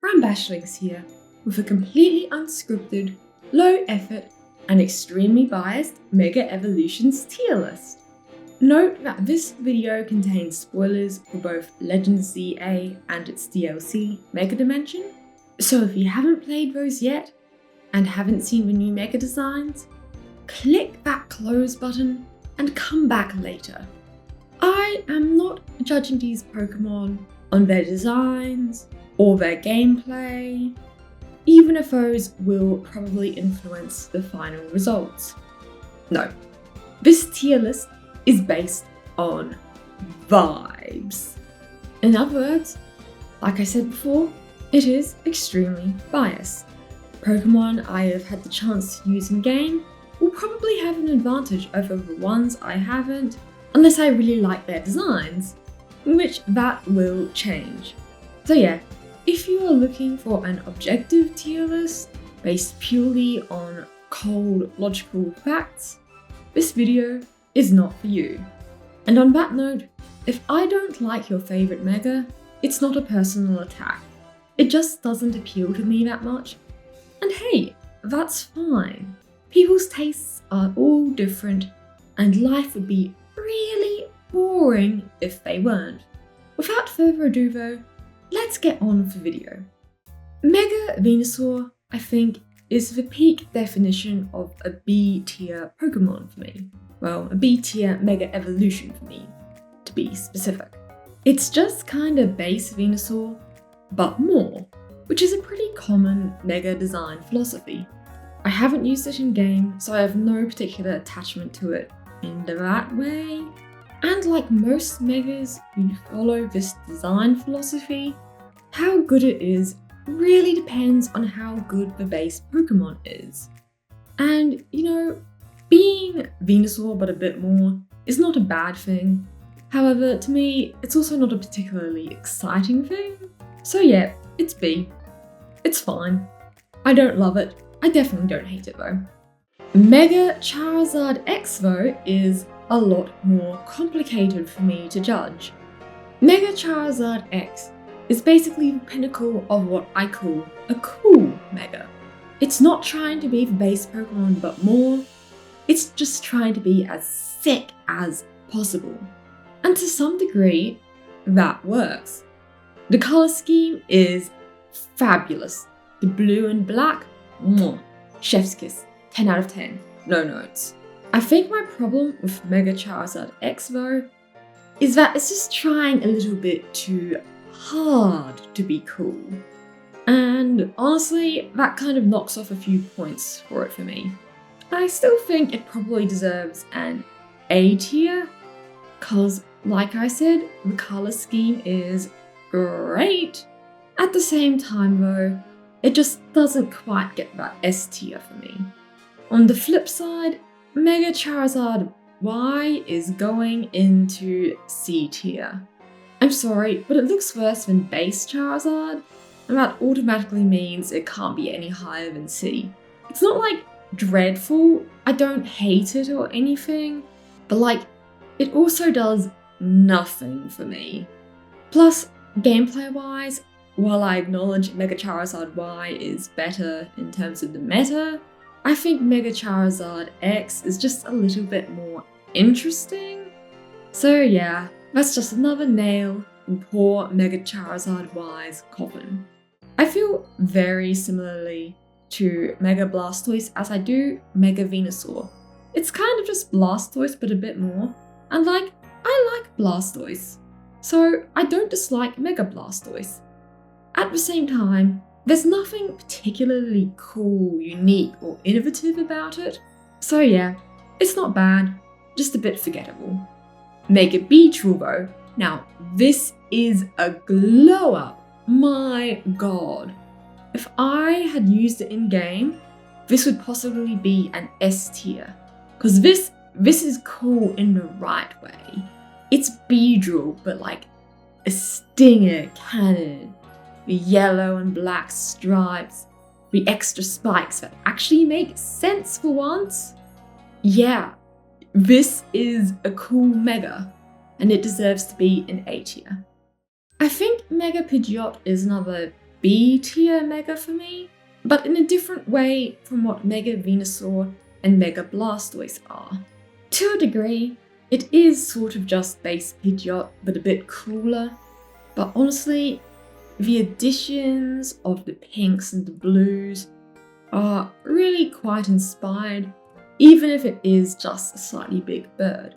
Rambashlings here, with a completely unscripted, low effort, and extremely biased Mega Evolutions tier list. Note that this video contains spoilers for both Legends ZA and its DLC, Mega Dimension, so if you haven't played those yet, and haven't seen the new Mega designs, click that close button and come back later. I am not judging these Pokemon on their designs or their gameplay, even if those will probably influence the final results. No, this tier list is based on vibes. In other words, like I said before, it is extremely biased. Pokemon I have had the chance to use in game will probably have an advantage over the ones I haven't, unless I really like their designs, which that will change. So yeah, if you are looking for an objective tier list based purely on cold, logical facts, this video is not for you. And on that note, if I don't like your favourite Mega, it's not a personal attack. It just doesn't appeal to me that much. And hey, that's fine. People's tastes are all different, and life would be really boring if they weren't. Without further ado though, let's get on with the video. Mega Venusaur, I think, is the peak definition of a B tier Pokemon for me. Well, a B tier Mega Evolution for me, to be specific. It's just kinda base Venusaur, but more, which is a pretty common Mega design philosophy. I haven't used it in game, so I have no particular attachment to it in that way. And like most Megas who follow this design philosophy, how good it is really depends on how good the base Pokemon is. And you know, being Venusaur but a bit more is not a bad thing. However, to me, it's also not a particularly exciting thing. So yeah, it's B. It's fine. I don't love it. I definitely don't hate it though. Mega Charizard X though is a lot more complicated for me to judge. Mega Charizard X is basically the pinnacle of what I call a cool Mega. It's not trying to be the base Pokemon but more, it's just trying to be as sick as possible. And to some degree, that works. The colour scheme is fabulous. The blue and black, mwah, chef's kiss, 10 out of 10, no notes. I think my problem with Mega Charizard X though, is that it's just trying a little bit too hard to be cool. And honestly, that kind of knocks off a few points for it for me. I still think it probably deserves an A tier, cause like I said, the colour scheme is great. At the same time though, it just doesn't quite get that S tier for me. On the flip side, Mega Charizard Y is going into C tier. I'm sorry, but it looks worse than base Charizard, and that automatically means it can't be any higher than C. It's not like dreadful, I don't hate it or anything, but like, it also does nothing for me. Plus, gameplay wise, while I acknowledge Mega Charizard Y is better in terms of the meta, I think Mega Charizard X is just a little bit more interesting. So yeah, that's just another nail in poor Mega Charizard Y's coffin. I feel very similarly to Mega Blastoise as I do Mega Venusaur. It's kind of just Blastoise but a bit more, and like, I like Blastoise, so I don't dislike Mega Blastoise. At the same time, there's nothing particularly cool, unique, or innovative about it. So yeah, it's not bad, just a bit forgettable. Mega Beetle though, now this is a glow up, my god. If I had used it in game, this would possibly be an S tier. Cause this is cool in the right way. It's Beedrill, but like a stinger cannon. The yellow and black stripes, the extra spikes that actually make sense for once. Yeah, this is a cool Mega, and it deserves to be an A tier. I think Mega Pidgeot is another B tier Mega for me, but in a different way from what Mega Venusaur and Mega Blastoise are. To a degree, it is sort of just base Pidgeot, but a bit cooler. But honestly, the additions of the pinks and the blues are really quite inspired, even if it is just a slightly big bird.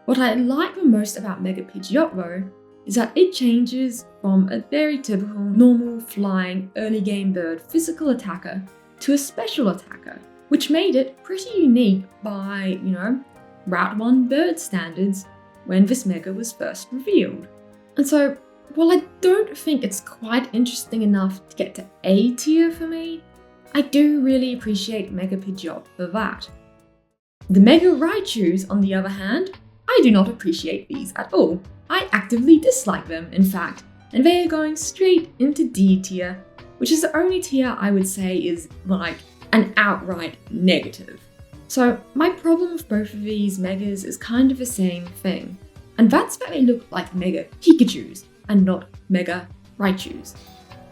What I like the most about Mega Pidgeot though, is that it changes from a very typical, normal, flying, early game bird physical attacker to a special attacker, which made it pretty unique by, Route 1 bird standards when this Mega was first revealed. And so, while I don't think it's quite interesting enough to get to A tier for me, I do really appreciate Mega Pidgeot for that. The Mega Raichus, on the other hand, I do not appreciate these at all. I actively dislike them, in fact, and they are going straight into D tier, which is the only tier I would say is like an outright negative. So my problem with both of these Megas is kind of the same thing, and that's that they look like Mega Pikachus and not Mega Raichus.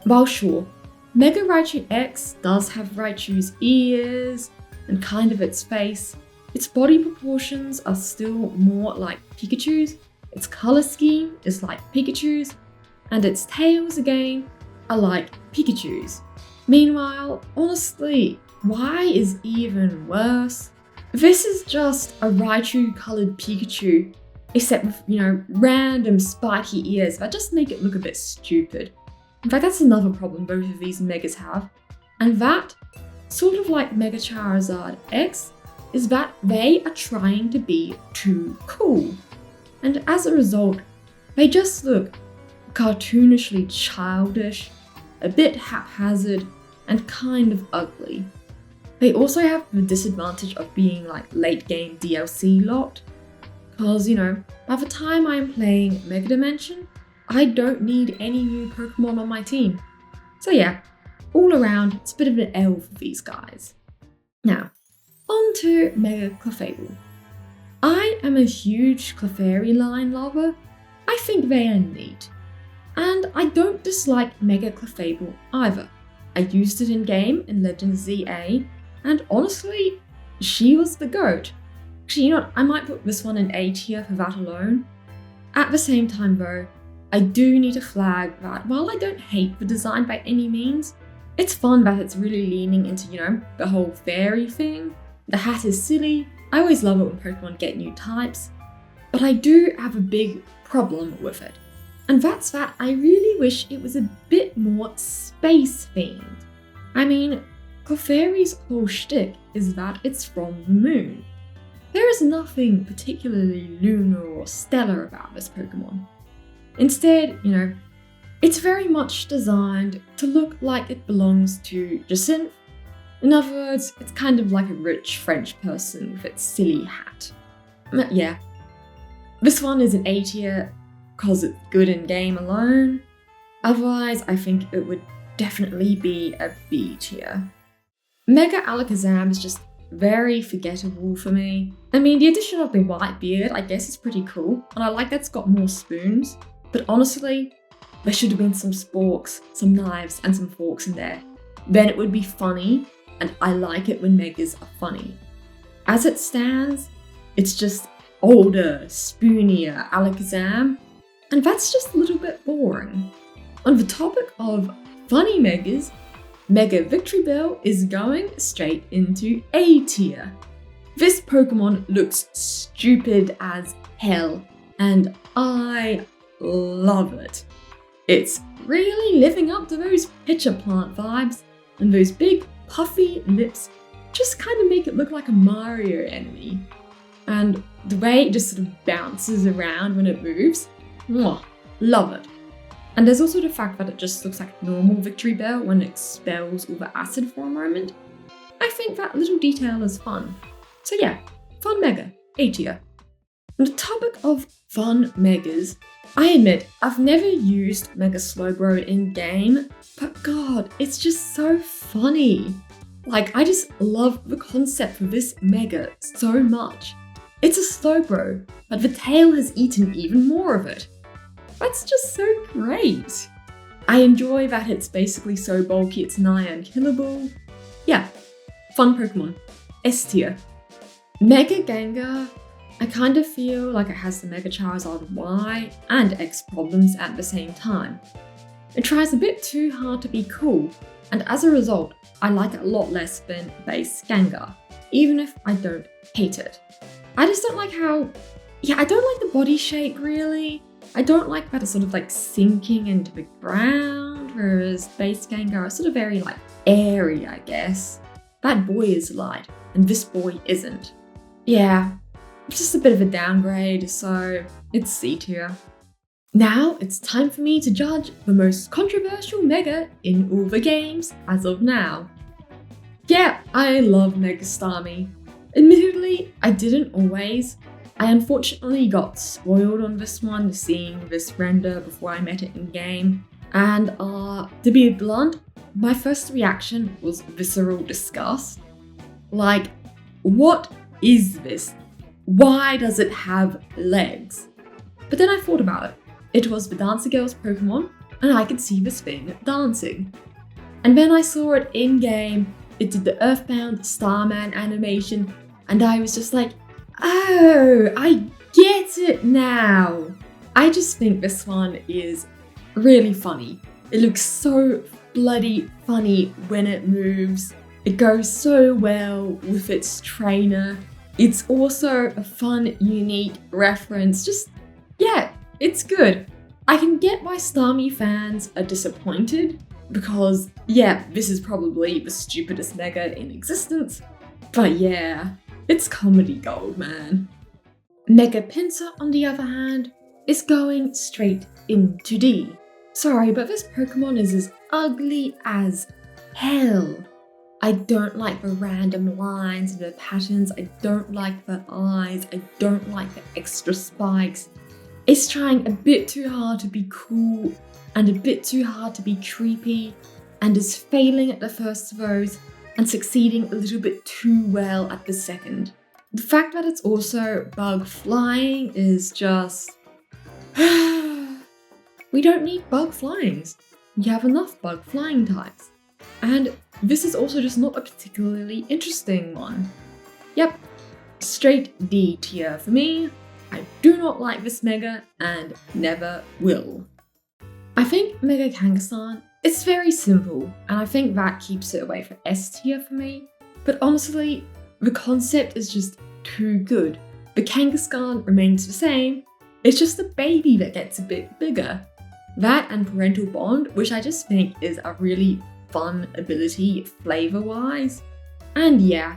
While sure, Mega Raichu X does have Raichu's ears and kind of its face, its body proportions are still more like Pikachu's, its colour scheme is like Pikachu's, and its tails again are like Pikachu's. Meanwhile, honestly, Y is even worse. This is just a Raichu coloured Pikachu, except with, random spiky ears that just make it look a bit stupid. In fact, that's another problem both of these Megas have, and that, sort of like Mega Charizard X, is that they are trying to be too cool. And as a result, they just look cartoonishly childish, a bit haphazard, and kind of ugly. They also have the disadvantage of being like late game DLC locked, because by the time I'm playing Mega Dimension, I don't need any new Pokemon on my team. So yeah, all around, it's a bit of an L for these guys. Now, on to Mega Clefable. I am a huge Clefairy line lover. I think they are neat. And I don't dislike Mega Clefable either. I used it in game in Legends ZA, and honestly, she was the GOAT. Actually, I might put this one in A tier for that alone. At the same time though, I do need to flag that while I don't hate the design by any means, it's fun that it's really leaning into, the whole fairy thing. The hat is silly. I always love it when Pokemon get new types, but I do have a big problem with it. And that's that I really wish it was a bit more space themed. I mean, Clefairy's whole shtick is that it's from the moon. There is nothing particularly lunar or stellar about this Pokemon. Instead, it's very much designed to look like it belongs to Jacinthe. In other words, it's kind of like a rich French person with its silly hat. But yeah, this one is an A tier because it's good in game alone. Otherwise, I think it would definitely be a B tier. Mega Alakazam is just very forgettable for me. I mean, the addition of the white beard, I guess, is pretty cool, and I like that it's got more spoons, but honestly, there should have been some sporks, some knives, and some forks in there. Then it would be funny, and I like it when Megas are funny. As it stands, it's just older, spoonier Alakazam, and that's just a little bit boring. On the topic of funny Megas, Mega Victreebel is going straight into A tier. This Pokemon looks stupid as hell, and I love it. It's really living up to those pitcher plant vibes, and those big puffy lips just kind of make it look like a Mario enemy. And the way it just sort of bounces around when it moves, mwah, love it. And there's also the fact that it just looks like normal Victreebel when it expels all the acid for a moment. I think that little detail is fun. So yeah, fun Mega, A tier. On the topic of fun Megas, I admit I've never used Mega Slowbro in game, but god, it's just so funny. Like, I just love the concept for this Mega so much. It's a Slowbro, but the tail has eaten even more of it. That's just so great. I enjoy that it's basically so bulky it's nigh unkillable. Yeah, fun Pokemon. S tier. Mega Gengar, I kind of feel like it has the Mega Charizard Y and X problems at the same time. It tries a bit too hard to be cool, and as a result, I like it a lot less than base Gengar, even if I don't hate it. I just don't like how, I don't like the body shape really. I don't like that it's sort of like sinking into the ground, whereas base Gengar is sort of very like airy, I guess. That boy is light, and this boy isn't. Yeah, it's just a bit of a downgrade, so it's C tier. Now it's time for me to judge the most controversial Mega in all the games as of now. Yeah, I love Mega Starmie. Admittedly, I didn't always. I unfortunately got spoiled on this one, seeing this render before I met it in game. And to be blunt, my first reaction was visceral disgust. Like, what is this? Why does it have legs? But then I thought about it. It was the Dancer Girl's Pokemon, and I could see this thing dancing. And then I saw it in game, it did the Earthbound Starman animation, and I was just like, oh, I get it now. I just think this one is really funny. It looks so bloody funny when it moves. It goes so well with its trainer. It's also a fun, unique reference. Just, yeah, it's good. I can get why Starmie fans are disappointed because, yeah, this is probably the stupidest Mega in existence. But yeah, it's comedy gold, man. Mega Pinsir, on the other hand, is going straight into D. Sorry, but this Pokemon is as ugly as hell. I don't like the random lines and the patterns, I don't like the eyes, I don't like the extra spikes. It's trying a bit too hard to be cool and a bit too hard to be creepy, and is failing at the first of those and succeeding a little bit too well at the second. The fact that it's also bug flying is just... We don't need bug flyings. We have enough bug flying types. And this is also just not a particularly interesting one. Yep, straight D tier for me. I do not like this Mega and never will. I think Mega Kangaskhan is very simple, and I think that keeps it away from S tier for me. But honestly, the concept is just too good. The Kangaskhan remains the same, it's just the baby that gets a bit bigger. That and Parental Bond, which I just think is a really fun ability flavor-wise. And yeah,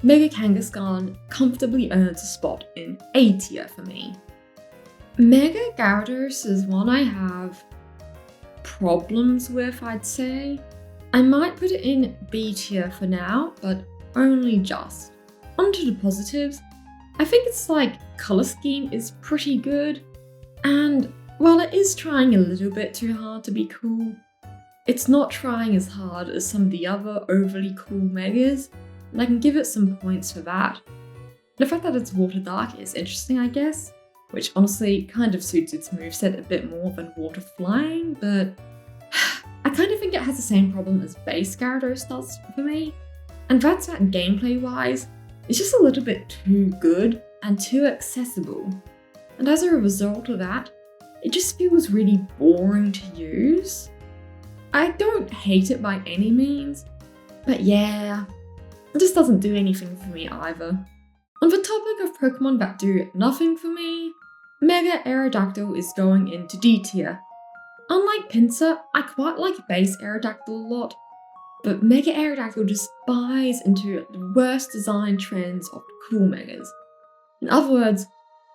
Mega Kangaskhan comfortably earns a spot in A tier for me. Mega Gyarados is one I have problems with, I'd say. I might put it in B tier for now, but only just. Onto the positives, I think its colour scheme is pretty good, and while it is trying a little bit too hard to be cool, it's not trying as hard as some of the other overly cool Megas, and I can give it some points for that. The fact that it's Water Dark is interesting, I guess, which honestly kind of suits its moveset a bit more than Water Flying, but I kind of think it has the same problem as base Gyarados does for me, and that's that gameplay-wise, it's just a little bit too good and too accessible, and as a result of that, it just feels really boring to use. I don't hate it by any means, but yeah, it just doesn't do anything for me either. On the topic of Pokemon that do nothing for me, Mega Aerodactyl is going into D tier. Unlike Pinsir, I quite like base Aerodactyl a lot, but Mega Aerodactyl just buys into the worst design trends of cool Megas. In other words,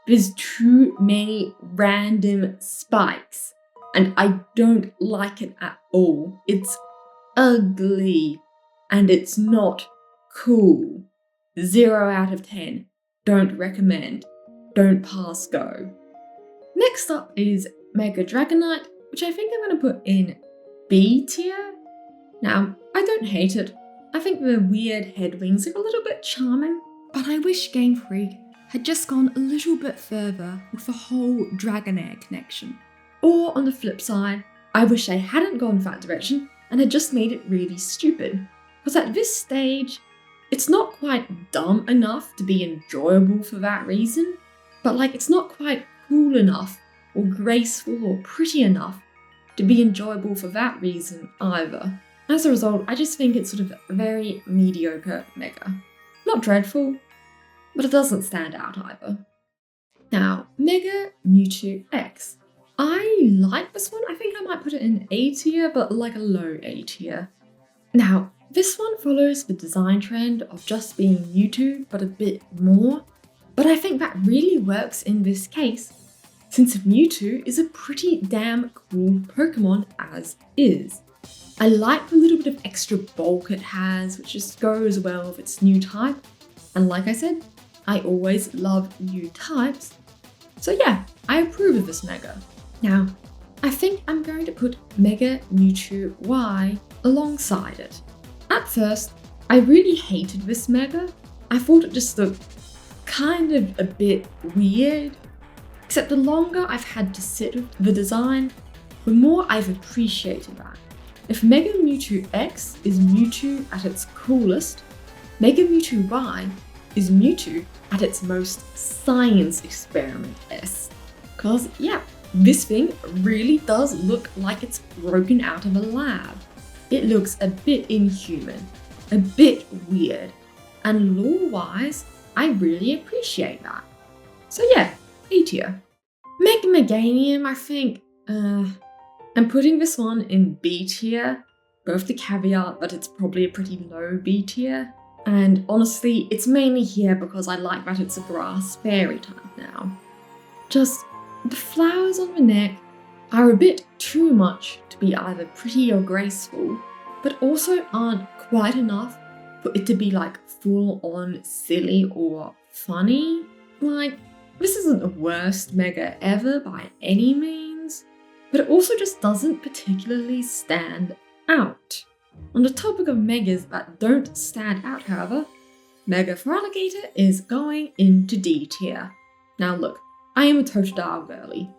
there's too many random spikes, and I don't like it at all. It's ugly, and it's not cool. 0 out of 10. Don't recommend. Don't pass go. Next up is Mega Dragonite, which I think I'm going to put in B tier. Now, I don't hate it. I think the weird head wings are a little bit charming, but I wish Gamefreak had just gone a little bit further with the whole Dragonair connection. Or on the flip side, I wish I hadn't gone that direction and had just made it really stupid. Because at this stage, it's not quite dumb enough to be enjoyable for that reason, but like it's not quite cool enough or graceful or pretty enough to be enjoyable for that reason either. As a result, I just think it's sort of a very mediocre Mega. Not dreadful, but it doesn't stand out either. Now, Mega Mewtwo X. I like this one. I think I might put it in A tier, but like a low A tier. Now, this one follows the design trend of just being Mewtwo, but a bit more. But I think that really works in this case, since Mewtwo is a pretty damn cool Pokemon as is. I like the little bit of extra bulk it has, which just goes well with its new type. And like I said, I always love new types. So yeah, I approve of this Mega. Now, I think I'm going to put Mega Mewtwo Y alongside it. At first, I really hated this Mega. I thought it just looked kind of a bit weird. Except the longer I've had to sit with the design, the more I've appreciated that. If Mega Mewtwo X is Mewtwo at its coolest, Mega Mewtwo Y is Mewtwo at its most science experiment-esque. Cause yeah, this thing really does look like it's broken out of a lab. It looks a bit inhuman, a bit weird, and lore-wise, I really appreciate that. So yeah, A tier. Mega Meganium, I think, I'm putting this one in B tier, both the caveat that it's probably a pretty low B tier, and honestly, it's mainly here because I like that it's a grass fairy type now. Just, the flowers on the neck are a bit too much to be either pretty or graceful, but also aren't quite enough for it to be like full on silly or funny. Like, this isn't the worst Mega ever by any means, but it also just doesn't particularly stand out. On the topic of Megas that don't stand out, however, Mega Feraligatr is going into D tier. Now look, I am a Totodile girly.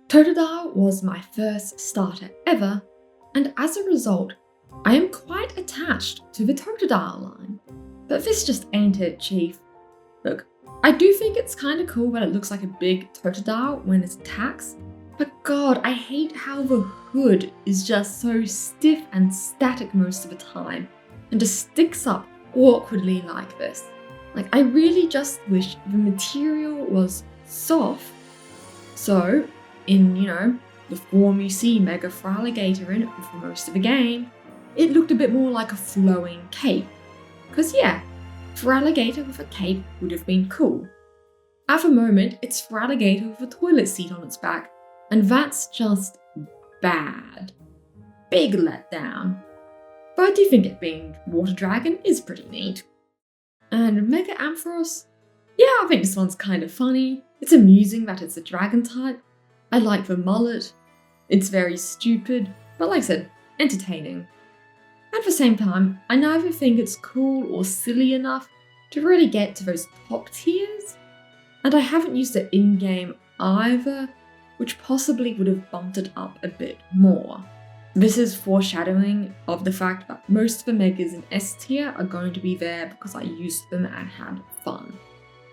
Totodile was my first starter ever, and as a result, I am quite attached to the Totodile line. But this just ain't it, chief. Look, I do think it's kind of cool that it looks like a big Totodile when it attacks, but god, I hate how the hood is just so stiff and static most of the time, and just sticks up awkwardly like this. Like, I really just wish the material was soft, so in, the form you see Mega Feraligatr in for most of the game, it looked a bit more like a flowing cape. Cause yeah, Feraligatr with a cape would have been cool. At the moment, it's Feraligatr with a toilet seat on its back, and that's just bad. Big letdown. But I do think it being Water Dragon is pretty neat. And Mega Ampharos? Yeah, I think this one's kind of funny. It's amusing that it's a dragon type. I like the mullet. It's very stupid, but like I said, entertaining. At the same time, I neither think it's cool or silly enough to really get to those top tiers, and I haven't used it in-game either, which possibly would have bumped it up a bit more. This is foreshadowing of the fact that most of the Megas in S tier are going to be there because I used them and had fun.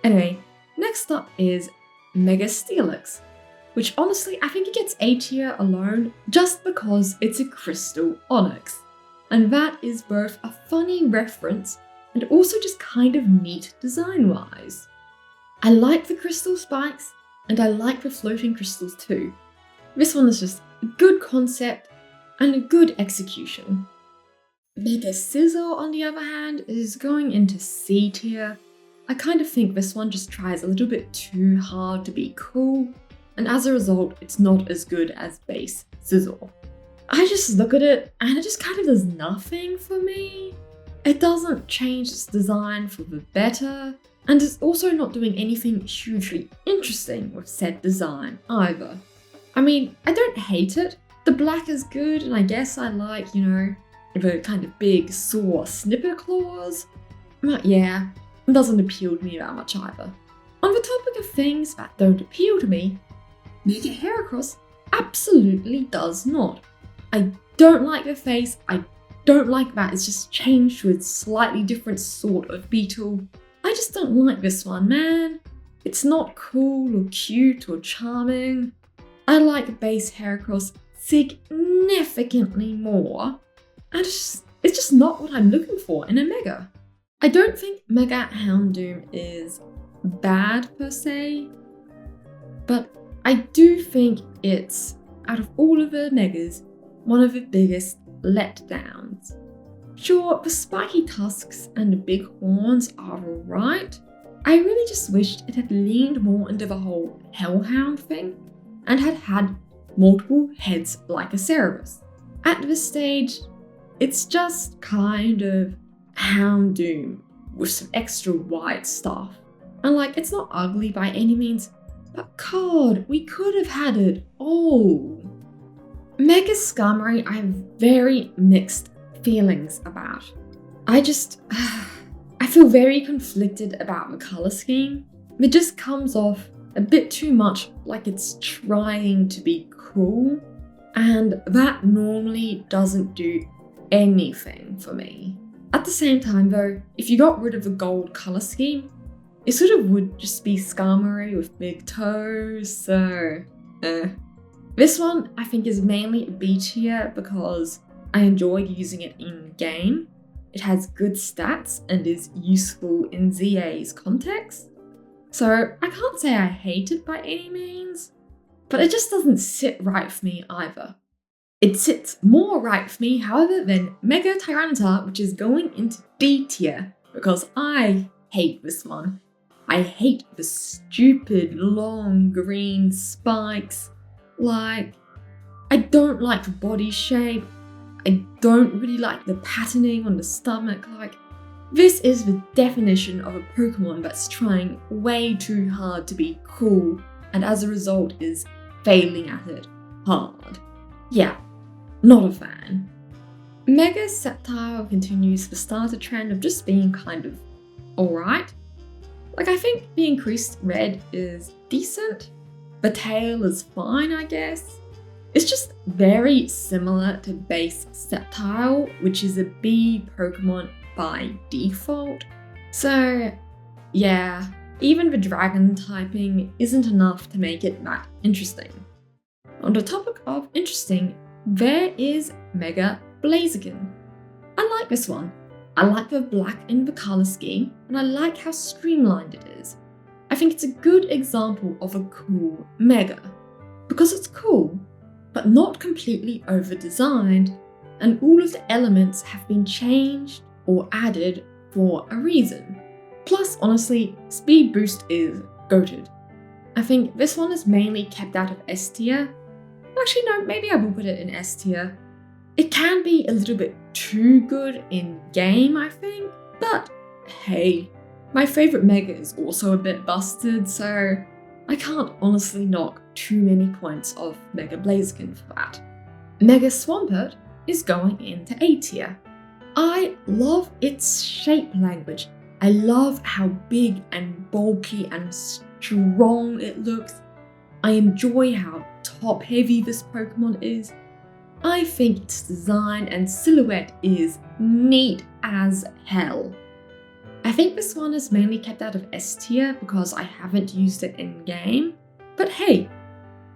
Anyway, next up is Mega Steelix, which honestly I think it gets A tier alone just because it's a crystal onyx. And that is both a funny reference and also just kind of neat design-wise. I like the crystal spikes, and I like the floating crystals too. This one is just a good concept and a good execution. Mega Scizor, on the other hand, is going into C tier. I kind of think this one just tries a little bit too hard to be cool, and as a result, it's not as good as base Scizor. I just look at it and it just kind of does nothing for me. It doesn't change its design for the better, and it's also not doing anything hugely interesting with said design either. I mean, I don't hate it. The black is good, and I guess I like, the kind of big, sore snipper claws. But yeah, it doesn't appeal to me that much either. On the topic of things that don't appeal to me, Mega Heracross absolutely does not. I don't like the face. I don't like that it's just changed to a slightly different sort of beetle. I just don't like this one, man. It's not cool or cute or charming. I like base Heracross significantly more. And it's just not what I'm looking for in a Mega. I don't think Mega Houndoom is bad per se, but I do think it's, out of all of the Megas, one of the biggest letdowns. Sure, the spiky tusks and the big horns are alright. I really just wished it had leaned more into the whole Hellhound thing and had multiple heads like a Cerberus. At this stage, it's just kind of Houndoom with some extra white stuff. And like, it's not ugly by any means, but God, we could have had it all. Mega Skarmory, I have very mixed feelings about. I feel very conflicted about the colour scheme. It just comes off a bit too much like it's trying to be cool, and that normally doesn't do anything for me. At the same time though, if you got rid of the gold colour scheme, it sort of would just be Skarmory with big toes, so This one I think is mainly a B tier because I enjoy using it in game. It has good stats and is useful in ZA's context. So I can't say I hate it by any means, but it just doesn't sit right for me either. It sits more right for me, however, than Mega Tyranitar, which is going into D tier because I hate this one. I hate the stupid long green spikes. Like, I don't like the body shape. I don't really like the patterning on the stomach. Like, this is the definition of a Pokemon that's trying way too hard to be cool and as a result is failing at it hard. Yeah, not a fan. Mega Sceptile continues the starter trend of just being kind of alright. Like, I think the increased red is decent. The tail is fine, I guess. It's just very similar to base Sceptile, which is a B Pokemon by default. So yeah, even the dragon typing isn't enough to make it that interesting. On the topic of interesting, there is Mega Blaziken. I like this one. I like the black in the colour scheme, and I like how streamlined it is. I think it's a good example of a cool Mega. Because it's cool, but not completely over-designed, and all of the elements have been changed or added for a reason. Plus, honestly, Speed Boost is goated. I think this one is mainly kept out of S tier. Actually no, maybe I will put it in S tier. It can be a little bit too good in game, I think, but hey, my favourite Mega is also a bit busted, so I can't honestly knock too many points off Mega Blaziken for that. Mega Swampert is going into A tier. I love its shape language. I love how big and bulky and strong it looks. I enjoy how top heavy this Pokemon is. I think its design and silhouette is neat as hell. I think this one is mainly kept out of S tier because I haven't used it in game. But hey,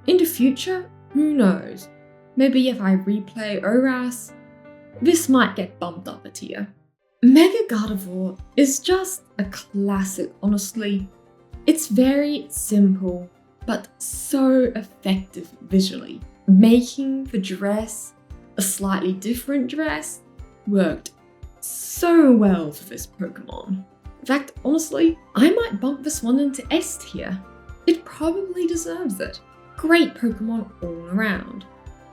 in the future, who knows? Maybe if I replay ORAS, this might get bumped up a tier. Mega Gardevoir is just a classic, honestly. It's very simple, but so effective visually. Making the dress a slightly different dress worked so well for this Pokemon. In fact, honestly, I might bump this one into S tier. It probably deserves it. Great Pokemon all around.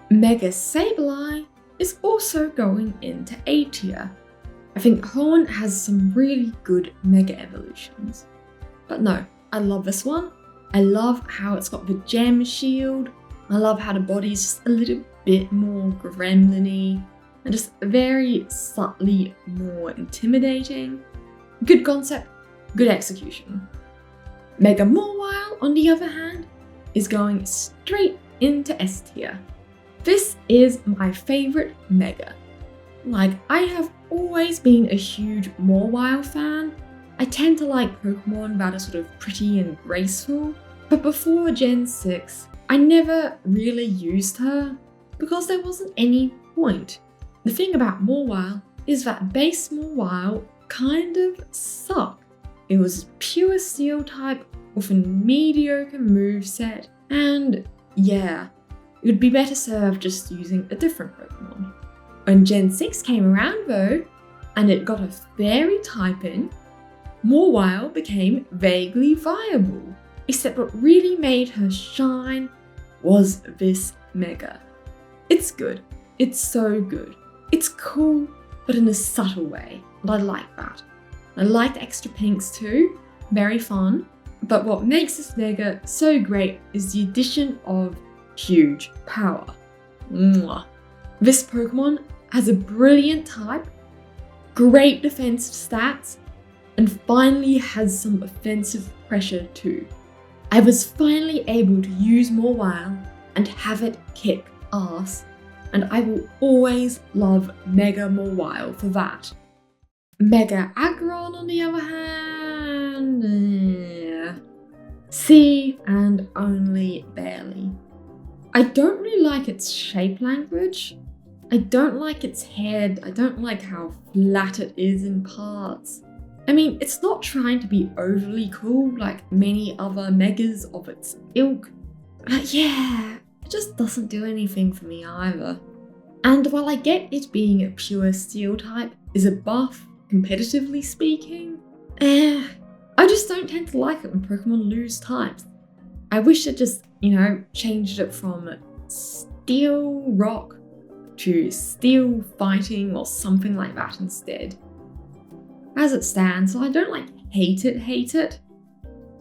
Mega Sableye is also going into A tier. I think Horn has some really good Mega Evolutions. But no, I love this one. I love how it's got the gem shield. I love how the body's just a little bit more gremlin-y and just very subtly more intimidating. Good concept, good execution. Mega Mawile, on the other hand, is going straight into S tier. This is my favorite Mega. Like, I have always been a huge Mawile fan. I tend to like Pokemon that are sort of pretty and graceful, but before Gen 6, I never really used her because there wasn't any point. The thing about Mawile is that base Mawile kind of sucked. It was pure Steel type with a mediocre moveset, and yeah, it would be better served just using a different Pokemon. When Gen 6 came around though, and it got a fairy type in, Mawile became vaguely viable, except what really made her shine was this Mega. It's good. It's so good. It's cool, but in a subtle way, and I like that. I like the extra pinks too, very fun, but what makes this Mega so great is the addition of huge power. Mwah. This Pokemon has a brilliant type, great defensive stats, and finally has some offensive pressure too. I was finally able to use Mawile and have it kick ass, and I will always love Mega Mawile for that. Mega Aggron, on the other hand, C and only barely. I don't really like its shape language. I don't like its head. I don't like how flat it is in parts. I mean, it's not trying to be overly cool like many other Megas of its ilk, but yeah, it just doesn't do anything for me either. And while I get it being a pure Steel type is a buff, competitively speaking, I just don't tend to like it when Pokemon lose types. I wish it just, changed it from Steel Rock to Steel Fighting or something like that instead. As it stands, I don't hate it.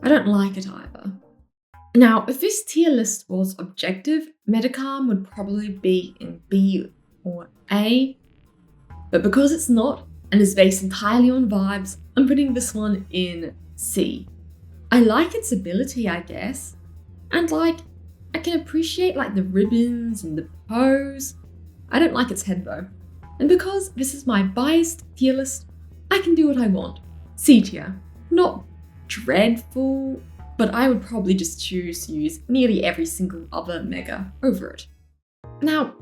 I don't like it either. Now, if this tier list was objective, Medicarm would probably be in B or A, but because it's not and is based entirely on vibes, I'm putting this one in C. I like its ability, I guess, and I can appreciate the ribbons and the pose. I don't like its head though, and because this is my biased tier list, I can do what I want. C tier. Not dreadful, but I would probably just choose to use nearly every single other Mega over it. Now,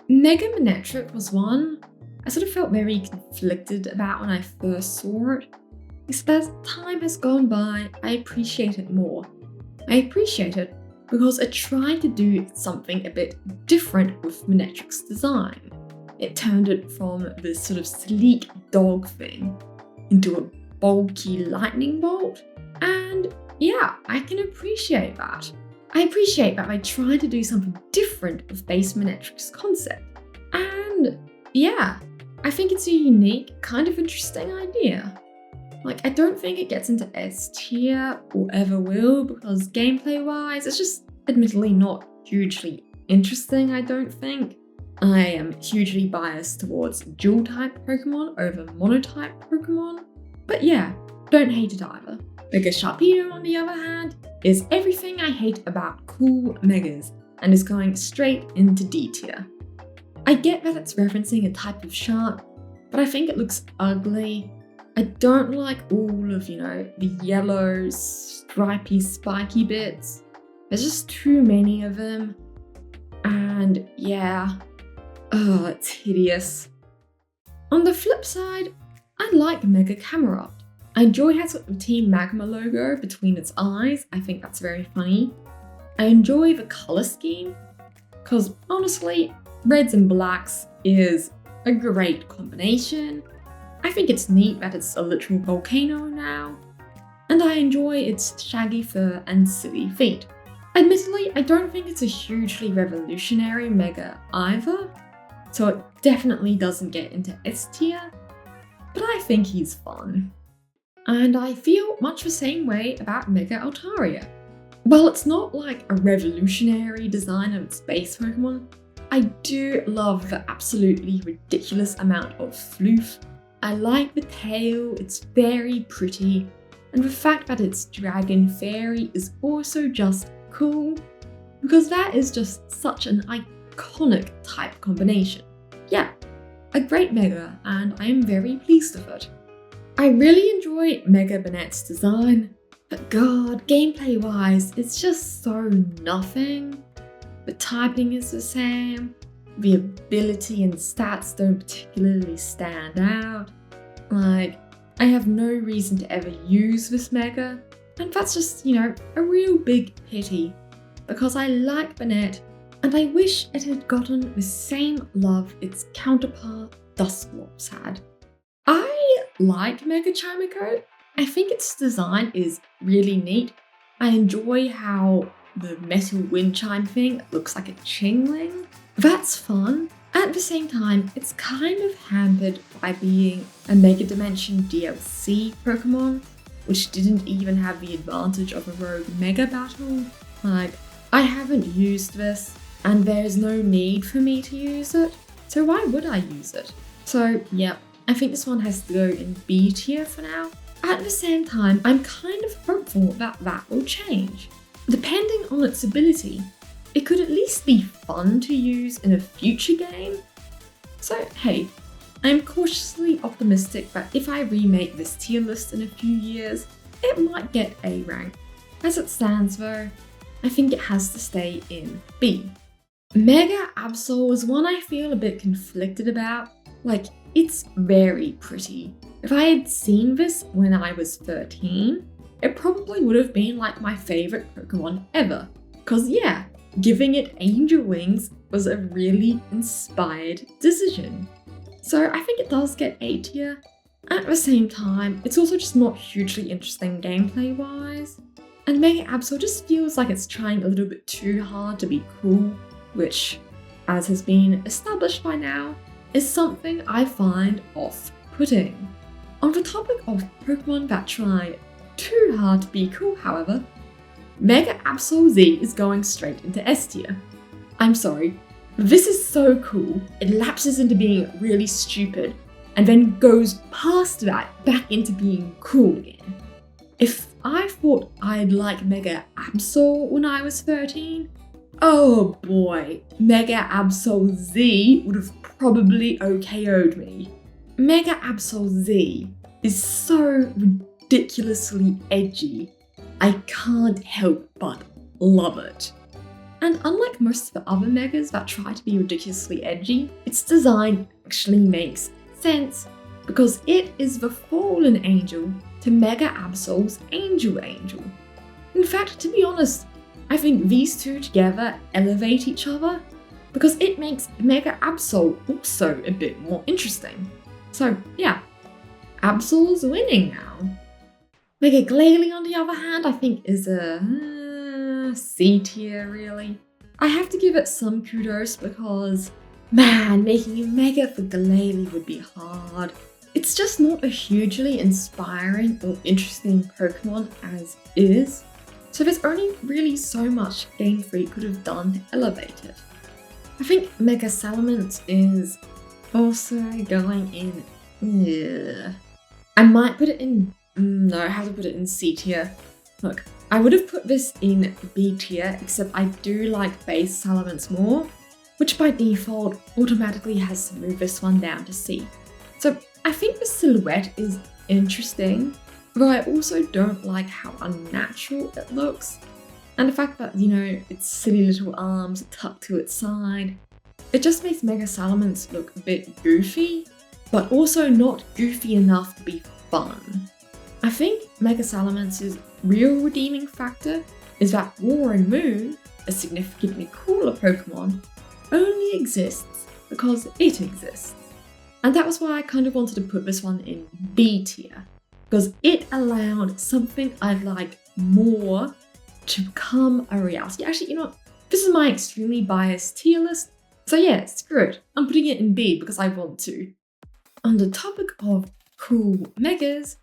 Mega Manectric was one I sort of felt very conflicted about when I first saw it. As time has gone by, I appreciate it more. I appreciate it because it tried to do something a bit different with Manectric's design. It turned it from this sort of sleek dog thing into a bulky lightning bolt, and yeah, I can appreciate that. I appreciate that I tried to do something different with base Manectric's concept, and yeah, I think it's a unique, kind of interesting idea. I don't think it gets into S tier or ever will because gameplay-wise, it's just admittedly not hugely interesting, I don't think. I am hugely biased towards dual-type Pokemon over monotype Pokemon, but yeah, don't hate it either. Mega Sharpedo, on the other hand, is everything I hate about cool Megas and is going straight into D tier. I get that it's referencing a type of shark, but I think it looks ugly. I don't like all of, the yellow, stripy, spiky bits. There's just too many of them. And yeah, it's hideous. On the flip side, I like Mega Camerupt. I enjoy how it's got the Team Magma logo between its eyes. I think that's very funny. I enjoy the colour scheme, because honestly, reds and blacks is a great combination. I think it's neat that it's a literal volcano now, and I enjoy its shaggy fur and silly feet. Admittedly, I don't think it's a hugely revolutionary Mega either, so it definitely doesn't get into S tier, but I think he's fun. And I feel much the same way about Mega Altaria. While it's not a revolutionary design of its base Pokemon, I do love the absolutely ridiculous amount of floof. I like the tail, it's very pretty, and the fact that it's Dragon Fairy is also just cool, because that is just such an iconic type combination. Yeah, a great Mega, and I am very pleased with it. I really enjoy Mega Banette's design, but god, gameplay-wise, it's just so nothing. The typing is the same, the ability and stats don't particularly stand out. Like, I have no reason to ever use this Mega, and that's just, a real big pity, because I like Banette, and I wish it had gotten the same love its counterpart Dusclops had. I like Mega Chimico. I think its design is really neat. I enjoy how the metal wind chime thing looks like a chingling. That's fun. At the same time, it's kind of hampered by being a Mega Dimension DLC Pokemon, which didn't even have the advantage of a rogue Mega battle. Like, I haven't used this, and there's no need for me to use it, so why would I use it? So yeah, I think this one has to go in B tier for now. At the same time, I'm kind of hopeful that will change. Depending on its ability, it could at least be fun to use in a future game. So hey, I'm cautiously optimistic that if I remake this tier list in a few years, it might get A rank. As it stands though, I think it has to stay in B. Mega Absol is one I feel a bit conflicted about. Like, it's very pretty. If I had seen this when I was 13, it probably would have been like my favourite Pokemon ever. Cause yeah, giving it angel wings was a really inspired decision. So I think it does get A tier. At the same time, it's also just not hugely interesting gameplay wise. And Mega Absol just feels like it's trying a little bit too hard to be cool, which, as has been established by now, is something I find off-putting. On the topic of Pokemon that try too hard to be cool, however, Mega Absol Z is going straight into S tier. I'm sorry, this is so cool, it lapses into being really stupid, and then goes past that back into being cool again. If I thought I'd like Mega Absol when I was 13, oh boy, Mega Absol Z would have probably OKO'd me. Mega Absol Z is so ridiculously edgy. I can't help but love it. And unlike most of the other Megas that try to be ridiculously edgy, its design actually makes sense because it is the fallen angel to Mega Absol's Angel. In fact, to be honest, I think these two together elevate each other because it makes Mega Absol also a bit more interesting. So yeah, Absol's winning now. Mega Glalie, on the other hand, I think is a C tier really. I have to give it some kudos because, man, making a Mega for Glalie would be hard. It's just not a hugely inspiring or interesting Pokemon as is. So there's only really so much Gamefreak could have done to elevate it. I think Mega Salamence is also going in. I might put it in. No, I have to put it in C tier. Look, I would have put this in B tier, except I do like base Salamence more, which by default automatically has to move this one down to C. So I think the silhouette is interesting, though I also don't like how unnatural it looks. And the fact that, its silly little arms are tucked to its side, it just makes Mega Salamence look a bit goofy, but also not goofy enough to be fun. I think Mega Salamence's real redeeming factor is that Roaring Moon, a significantly cooler Pokemon, only exists because it exists. And that was why I kind of wanted to put this one in B tier, because it allowed something I like more to become a reality. Actually, this is my extremely biased tier list, so yeah, screw it. I'm putting it in B because I want to. On the topic of cool Megas,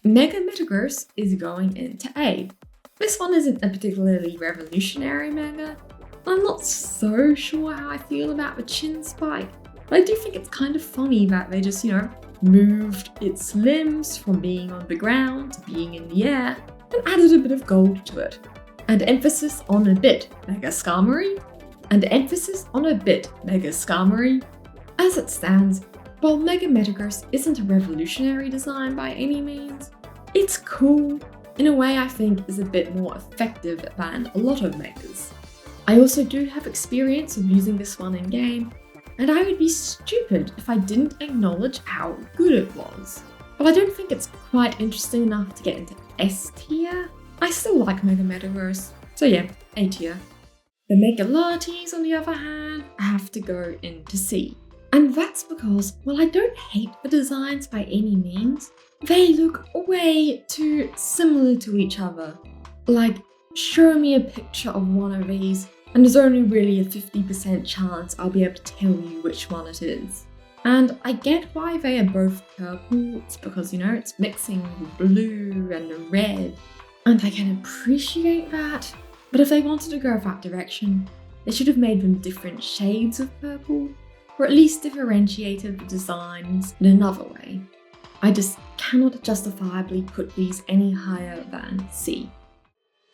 Mega Metagross is going into A. This one isn't a particularly revolutionary Mega. I'm not so sure how I feel about the chin spike, but I do think it's kind of funny that they just, moved its limbs from being on the ground to being in the air and added a bit of gold to it. And emphasis on a bit, Mega Skarmory. and emphasis on a bit Mega Skarmory. As it stands, while Mega Metagross isn't a revolutionary design by any means, it's cool in a way I think is a bit more effective than a lot of Megas. I also do have experience of using this one in game, and I would be stupid if I didn't acknowledge how good it was. But I don't think it's quite interesting enough to get into S tier. I still like Mega Metagross, so yeah, A tier. The Mega Lattes, on the other hand, have to go into C. And that's because, while I don't hate the designs by any means, they look way too similar to each other. Like, show me a picture of one of these, and there's only really a 50% chance I'll be able to tell you which one it is. And I get why they are both purple, it's because, it's mixing the blue and the red, and I can appreciate that. But if they wanted to go that direction, they should have made them different shades of purple, or at least differentiated the designs in another way. I just cannot justifiably put these any higher than C.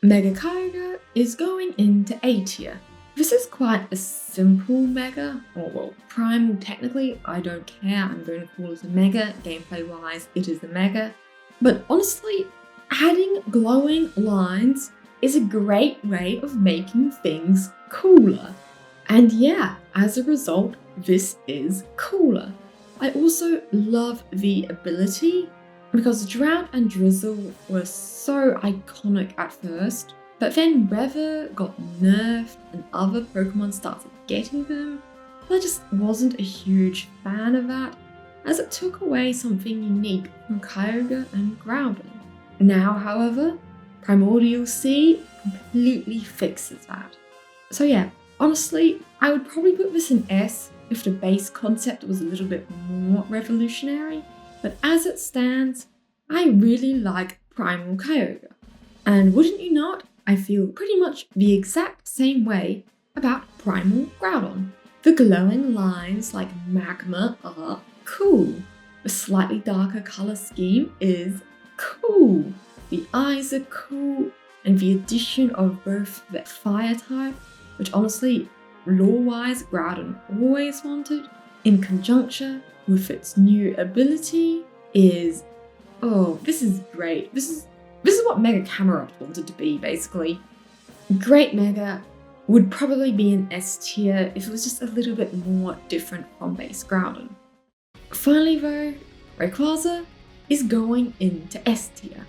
Mega Kyogre is going into A tier. This is quite a simple Mega, or well, Primal technically, I don't care, I'm going to call it a Mega, gameplay wise it is a Mega. But honestly, adding glowing lines is a great way of making things cooler. And yeah, as a result, this is cooler. I also love the ability, because Drought and Drizzle were so iconic at first, but then Weather got nerfed and other Pokemon started getting them. I just wasn't a huge fan of that, as it took away something unique from Kyogre and Groudon. Now, however, Primordial C completely fixes that. So yeah, honestly, I would probably put this in S if the base concept was a little bit more revolutionary, but as it stands, I really like Primal Kyogre. And wouldn't you not, I feel pretty much the exact same way about Primal Groudon. The glowing lines like magma are cool. The slightly darker colour scheme is cool. The eyes are cool, and the addition of both the fire type, which honestly, lore-wise, Groudon always wanted, in conjunction with its new ability is, oh, this is great. This is what Mega Camerupt wanted to be, basically. Great Mega would probably be an S tier if it was just a little bit more different from base Groudon. Finally though, Rayquaza is going into S tier.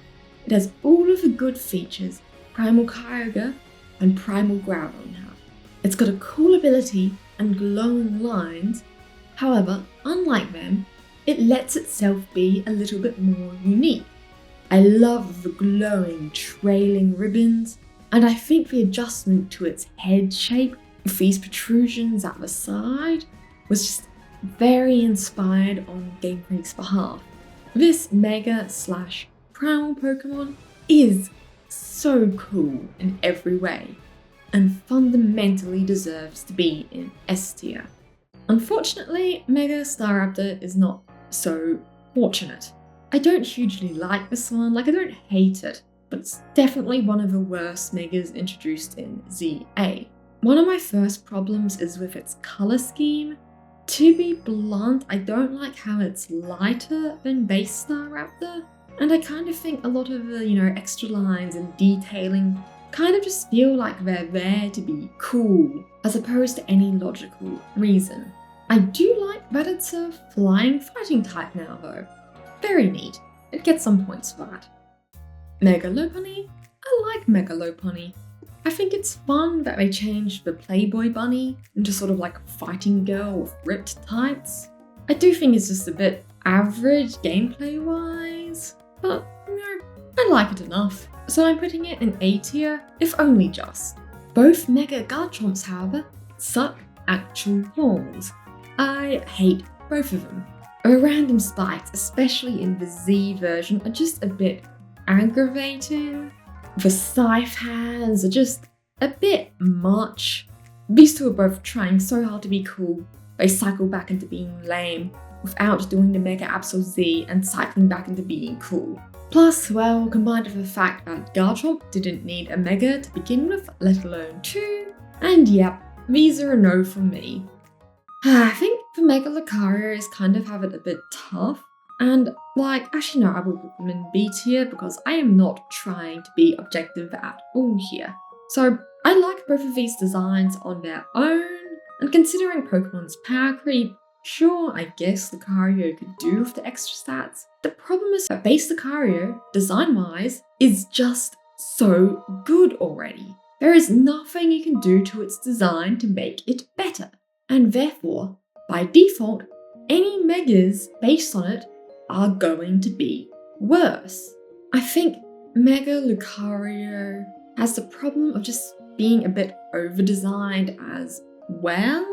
It has all of the good features Primal Kyogre and Primal Groudon have. It's got a cool ability and glowing lines, however, unlike them, it lets itself be a little bit more unique. I love the glowing trailing ribbons, and I think the adjustment to its head shape with these protrusions at the side was just very inspired on Gamefreak's behalf. This Mega/Primal Pokemon is so cool in every way, and fundamentally deserves to be in S tier. Unfortunately, Mega Staraptor is not so fortunate. I don't hugely like this one, I don't hate it, but it's definitely one of the worst Megas introduced in ZA. One of my first problems is with its colour scheme. To be blunt, I don't like how it's lighter than base Staraptor, and I kind of think a lot of the, extra lines and detailing kind of just feel like they're there to be cool, as opposed to any logical reason. I do like that it's a flying fighting type now though. Very neat. It gets some points for that. Mega Lopunny? I like Mega Lopunny. I think it's fun that they changed the Playboy Bunny into sort of like a fighting girl with ripped tights. I do think it's just a bit average gameplay wise, but I like it enough. So I'm putting it in A tier, if only just. Both Mega Garchomps, however, suck actual balls. I hate both of them. The random spikes, especially in the Z version, are just a bit aggravating. The scythe hands are just a bit much. These two are both trying so hard to be cool, they cycle back into being lame without doing the Mega Absol Z and cycling back into being cool. Plus, well, combined with the fact that Garchomp didn't need a Mega to begin with, let alone two, and yep, these are a no from me. I think for Mega Lucario is kind of have it a bit tough. And actually no, I will put them in B tier because I am not trying to be objective at all here. So I like both of these designs on their own, and considering Pokemon's power creep, sure, I guess Lucario could do with the extra stats. The problem is that base Lucario, design-wise, is just so good already. There is nothing you can do to its design to make it better. And therefore, by default, any Megas based on it are going to be worse. I think Mega Lucario has the problem of just being a bit over-designed as well.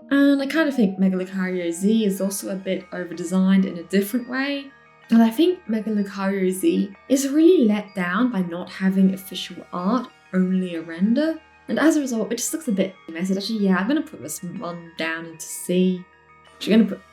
And I kind of think Mega Lucario Z is also a bit over-designed in a different way. And I think Mega Lucario Z is really let down by not having official art, only a render. And as a result, it just looks a bit messy. Actually, yeah, I'm going to put this one down into C. Actually, going to put,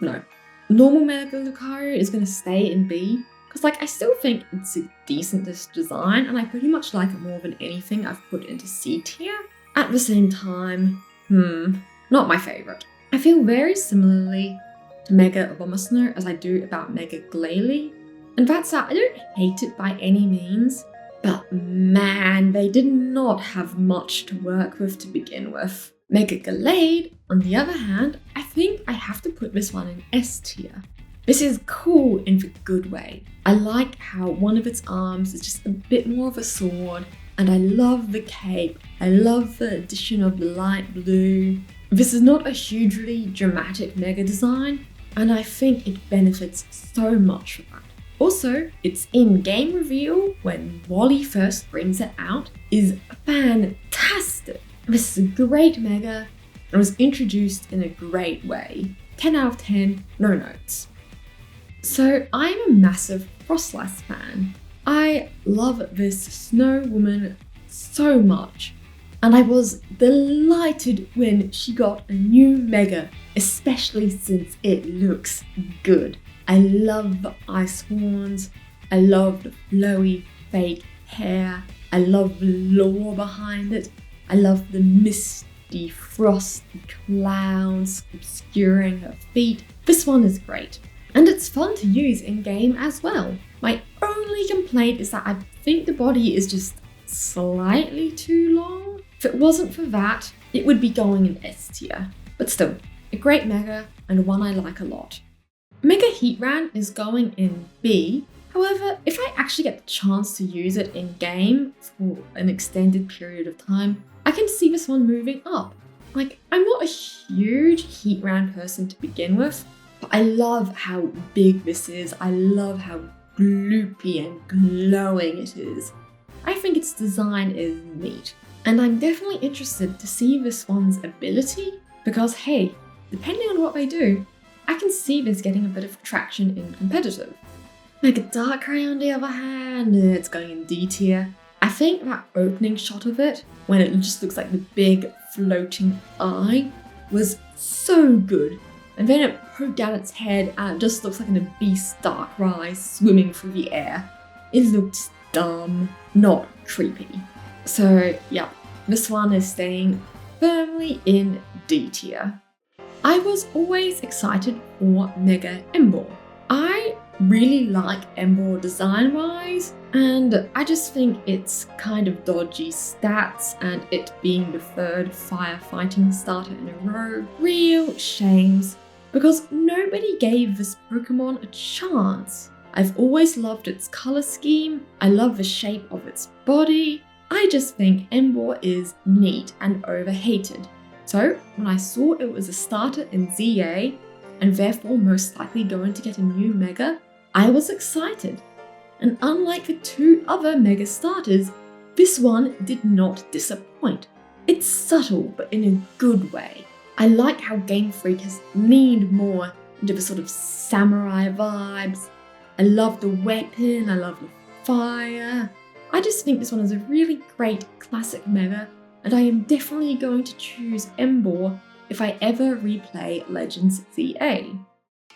no. Normal Mega Lucario is going to stay in B. Because I still think it's a decent design, and I pretty much like it more than anything I've put into C tier. At the same time, not my favourite. I feel very similarly to Mega Abomasnow as I do about Mega Glalie. And that's that, I don't hate it by any means, but man, they did not have much to work with to begin with. Mega Gallade, on the other hand, I think I have to put this one in S tier. This is cool in the good way. I like how one of its arms is just a bit more of a sword, and I love the cape. I love the addition of the light blue. This is not a hugely dramatic Mega design, and I think it benefits so much from that. Also, its in-game reveal, when Wally first brings it out, is fantastic. This is a great Mega, and was introduced in a great way. 10 out of 10, no notes. So I'm a massive Frostlass fan. I love this snow woman so much, and I was delighted when she got a new Mega, especially since it looks good. I love the ice horns, I love the flowy fake hair, I love the lore behind it, I love the misty frosty clouds obscuring her feet. This one is great, and it's fun to use in game as well. My only complaint is that I think the body is just slightly too long. If it wasn't for that, it would be going in S tier, but still, a great Mega and one I like a lot. Mega Heatran is going in B. However, if I actually get the chance to use it in game for an extended period of time, I can see this one moving up. I'm not a huge Heatran person to begin with, but I love how big this is. I love how gloopy and glowing it is. I think its design is neat, and I'm definitely interested to see this one's ability because hey, depending on what they do, I can see this getting a bit of traction in competitive. Mega Darkrai on the other hand, it's going in D tier. I think that opening shot of it, when it just looks like the big floating eye, was so good. And then it poked down its head and it just looks like an abyss Darkrai swimming through the air. It looked dumb, not creepy. So yeah, this one is staying firmly in D tier. I was always excited for Mega Emboar. I really like Emboar design-wise, and I just think it's kind of dodgy stats, and it being the third firefighting starter in a row, real shames, because nobody gave this Pokemon a chance. I've always loved its colour scheme, I love the shape of its body, I just think Emboar is neat and overhated. So when I saw it was a starter in ZA, and therefore most likely going to get a new Mega, I was excited. And unlike the two other Mega starters, this one did not disappoint. It's subtle, but in a good way. I like how Gamefreak has leaned more into the sort of samurai vibes. I love the weapon, I love the fire. I just think this one is a really great classic Mega, and I am definitely going to choose Emboar if I ever replay Legends ZA.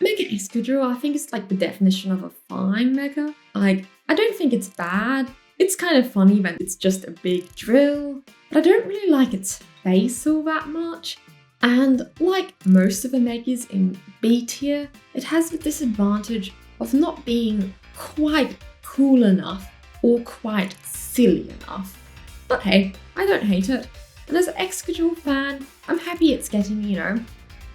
Mega Escadrille I think is the definition of a fine Mega. I don't think it's bad. It's kind of funny when it's just a big drill, but I don't really like its face all that much. And like most of the megas in B tier, it has the disadvantage of not being quite cool enough or quite silly enough. But hey, I don't hate it. And as an Excadrill fan, I'm happy it's getting,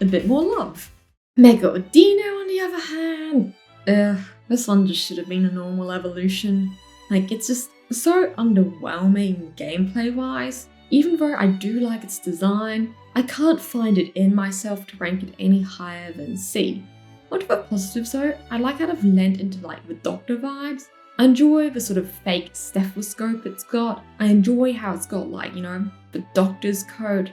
a bit more love. Mega Ordino on the other hand, this one just should have been a normal evolution. Like, it's just so underwhelming gameplay wise. Even though I do like its design, I can't find it in myself to rank it any higher than C. One of the positives though, I like how I've lent into like the Doctor vibes. I enjoy the sort of fake stethoscope it's got. I enjoy how it's got like, the Doctor's coat.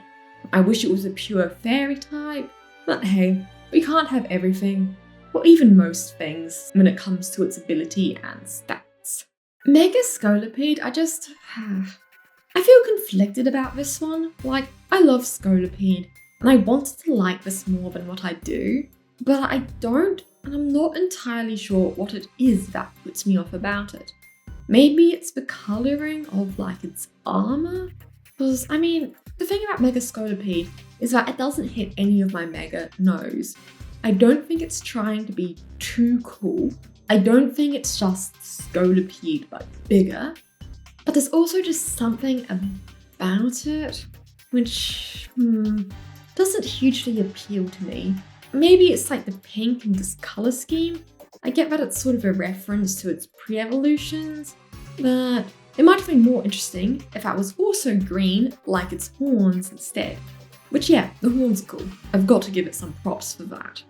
I wish it was a pure fairy type, but hey, we can't have everything, or even most things, when it comes to its ability and stats. Mega Scolipede, I feel conflicted about this one. Like, I love Scolipede, and I wanted to like this more than what I do, but I don't, and I'm not entirely sure what it is that puts me off about it. Maybe it's the colouring of like its armour? Because, the thing about Mega Scolipede is that it doesn't hit any of my Mega no's. I don't think it's trying to be too cool. I don't think it's just Scolipede but bigger. But there's also just something about it which doesn't hugely appeal to me. Maybe it's like the pink and this colour scheme. I get that it's sort of a reference to its pre-evolutions, but it might have been more interesting if that was also green like its horns instead. Which yeah, the horns are cool. I've got to give it some props for that.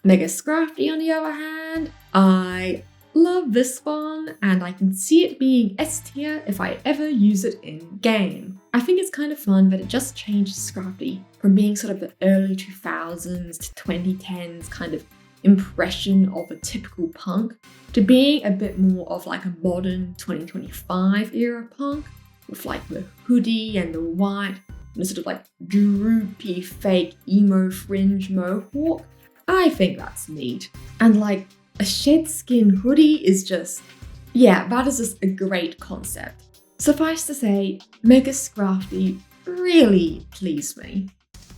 Mega Scrafty on the other hand, I love this one and I can see it being S tier if I ever use it in game. I think it's kind of fun that it just changed Scrafty from being sort of the early 2000s to 2010s kind of impression of a typical punk to being a bit more of like a modern 2025 era punk with like the hoodie and the white and the sort of like droopy fake emo fringe mohawk. I think that's neat. And like a shed skin hoodie is just, yeah, that is just a great concept. Suffice to say, Mega Scrafty really pleased me.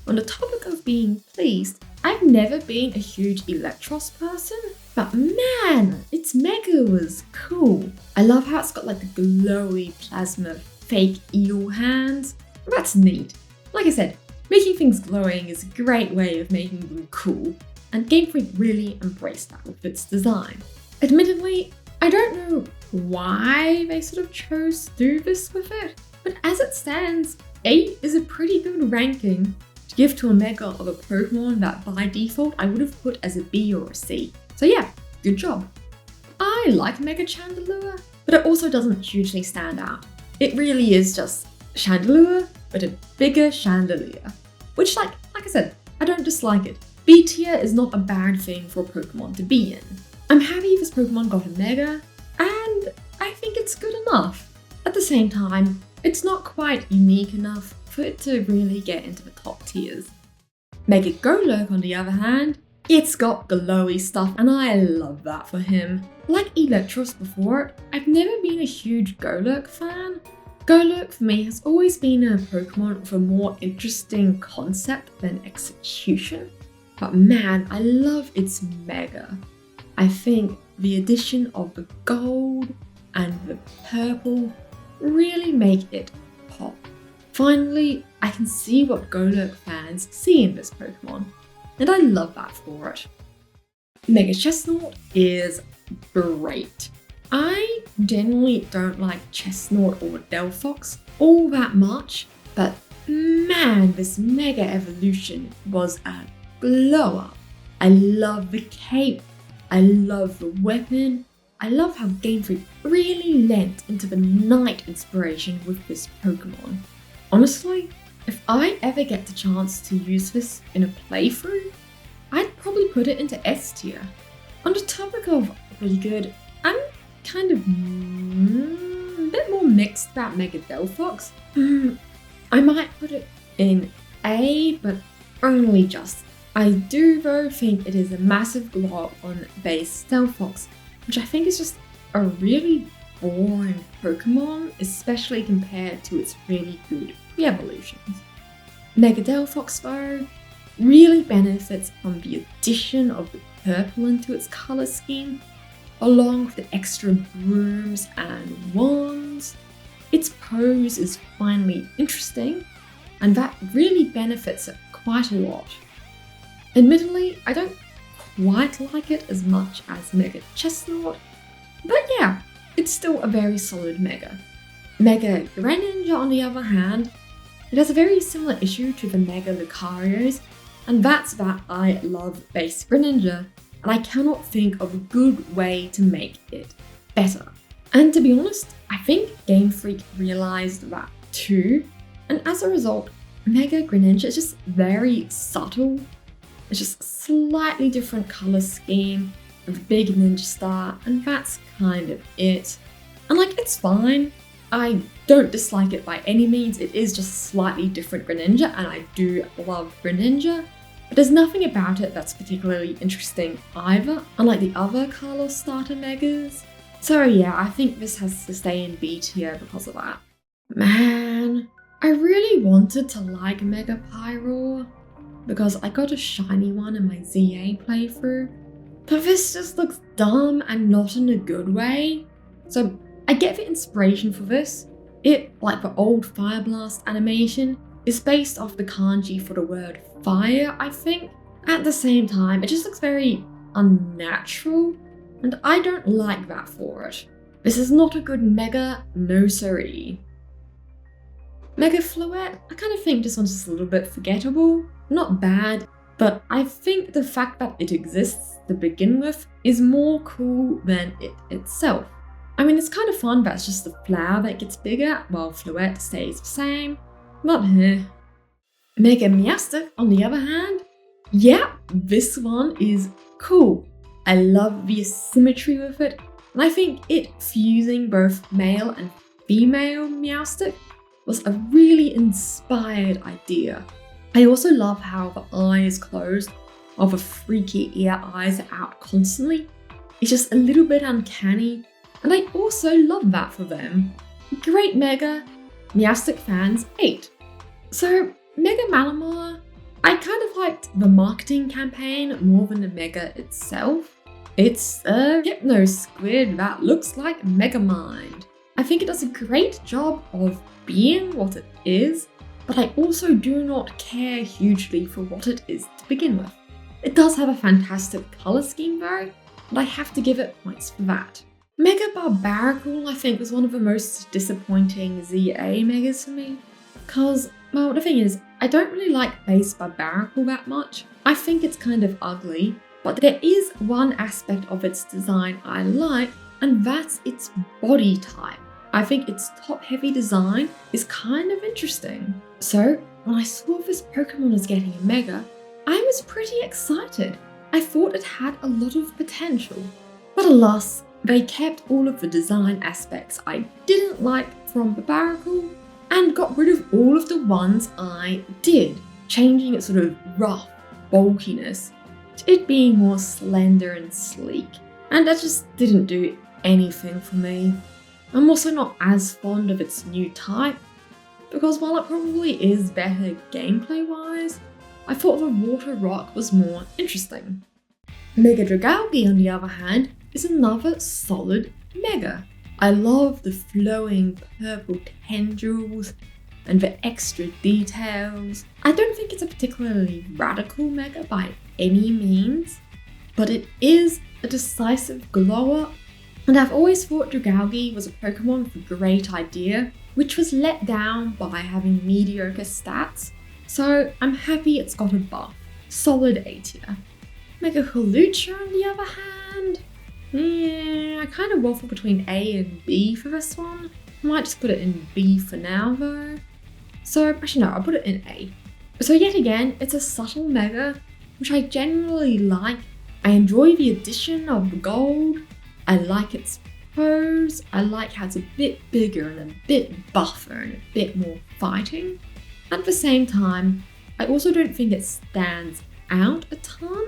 On the topic of being pleased, I've never been a huge Electros person, but man, its Mega was cool. I love how it's got like the glowy plasma fake eel hands. That's neat. Like I said, making things glowing is a great way of making them cool, and Gamefreak really embraced that with its design. Admittedly, I don't know why they sort of chose to do this with it, but as it stands, 8 is a pretty good ranking to give to a Mega of a Pokemon that by default I would have put as a B or a C. So yeah, good job. I like Mega Chandelure, but it also doesn't hugely stand out. It really is just Chandelure, but a bigger chandelier. Which like I said, I don't dislike it. B tier is not a bad thing for a Pokemon to be in. I'm happy this Pokemon got a Mega, and I think it's good enough. At the same time, it's not quite unique enough for it to really get into the top tiers. Mega Golurk on the other hand, it's got glowy stuff and I love that for him. Like Electros before it, I've never been a huge Golurk fan. Golurk for me has always been a Pokemon with a more interesting concept than execution. But man, I love its Mega. I think the addition of the gold and the purple really make it pop. Finally, I can see what Golurk fans see in this Pokemon, and I love that for it. Mega Chesnaught is great. I generally don't like Chesnaught or Delphox all that much, but man, this Mega evolution was a glow up. I love the cape, I love the weapon, I love how Gamefreak really lent into the night inspiration with this Pokemon. Honestly, if I ever get the chance to use this in a playthrough, I'd probably put it into S tier. On the topic of really good, I'm kind of a bit more mixed about Mega Delphox. I might put it in A, but only just. I do though think it is a massive glow up on base Delphox, which I think is just a really boring Pokemon, especially compared to its really good pre-evolutions. Mega Delphox though really benefits from the addition of the purple into its colour scheme, along with the extra brooms and wands. Its pose is finally interesting, and that really benefits it quite a lot. Admittedly, I don't quite like it as much as Mega Chesnaught, but yeah, it's still a very solid Mega. Mega Greninja, on the other hand, it has a very similar issue to the Mega Lucarios, and that's that I love base Greninja, and I cannot think of a good way to make it better. And to be honest, I think Gamefreak realised that too, and as a result, Mega Greninja is just very subtle. It's just a slightly different colour scheme with a big ninja star, and that's kind of it. And like, it's fine. I don't dislike it by any means. It is just a slightly different Greninja, and I do love Greninja. But there's nothing about it that's particularly interesting either, unlike the other Carlos starter Megas. So yeah, I think this has to stay in B tier because of that. Man, I really wanted to like Mega Pyro because I got a shiny one in my ZA playthrough, but this just looks dumb and not in a good way. So I get the inspiration for this. It, like the old Fire Blast animation, is based off the kanji for the word fire, I think. At the same time, it just looks very unnatural, and I don't like that for it. This is not a good Mega, no siree. Mega Floette, I kind of think this one's just a little bit forgettable. Not bad, but I think the fact that it exists to begin with is more cool than it itself. I mean, it's kind of fun that it's just the flower that gets bigger while Floette stays the same, but Mega Meowstic, on the other hand, yeah, this one is cool. I love the asymmetry with it, and I think it fusing both male and female Meowstic was a really inspired idea. I also love how the eye is closed while the freaky ear eyes are out constantly. It's just a little bit uncanny, and I also love that for them. Great Mega, Meowstic fans 8. So Mega Malamar, I kind of liked the marketing campaign more than the Mega itself. It's a hypno squid that looks like Megamind. I think it does a great job of being what it is, but I also do not care hugely for what it is to begin with. It does have a fantastic colour scheme though, and I have to give it points for that. Mega Barbaracle, I think, was one of the most disappointing ZA Megas for me, because, well, the thing is, I don't really like base Barbaracle that much. I think it's kind of ugly, but there is one aspect of its design I like, and that's its body type. I think its top-heavy design is kind of interesting. So, when I saw this Pokemon is getting a Mega, I was pretty excited. I thought it had a lot of potential. But alas, they kept all of the design aspects I didn't like from Barbaracle and got rid of all of the ones I did, changing its sort of rough bulkiness to it being more slender and sleek. And that just didn't do anything for me. I'm also not as fond of its new type, because while it probably is better gameplay-wise, I thought the Water Rock was more interesting. Mega Dragalge, on the other hand, is another solid Mega. I love the flowing purple tendrils and the extra details. I don't think it's a particularly radical Mega by any means, but it is a decisive glower, and I've always thought Dragalge was a Pokemon with a great idea, which was let down by having mediocre stats, so I'm happy it's got a buff. Solid A tier. Mega Hawlucha, on the other hand, I kind of waffle between A and B for this one. I might just put it in B for now though. So actually no, I'll put it in A. So yet again, it's a subtle Mega, which I generally like. I enjoy the addition of the gold. I like its pose. I like how it's a bit bigger and a bit buffer and a bit more fighting. At the same time, I also don't think it stands out a ton.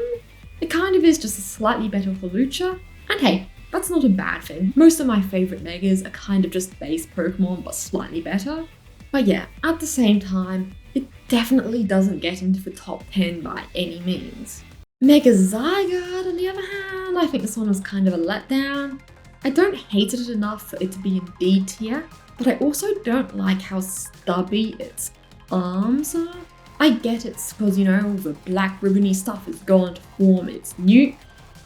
It kind of is just a slightly better Hawlucha. And hey, that's not a bad thing. Most of my favourite Megas are kind of just base Pokemon but slightly better. But yeah, at the same time, it definitely doesn't get into the top 10 by any means. Mega Zygarde, on the other hand, I think this one was kind of a letdown. I don't hate it enough for it to be in D tier, but I also don't like how stubby its arms are. I get it's because, you know, all the black ribbony stuff is gone to form its newt.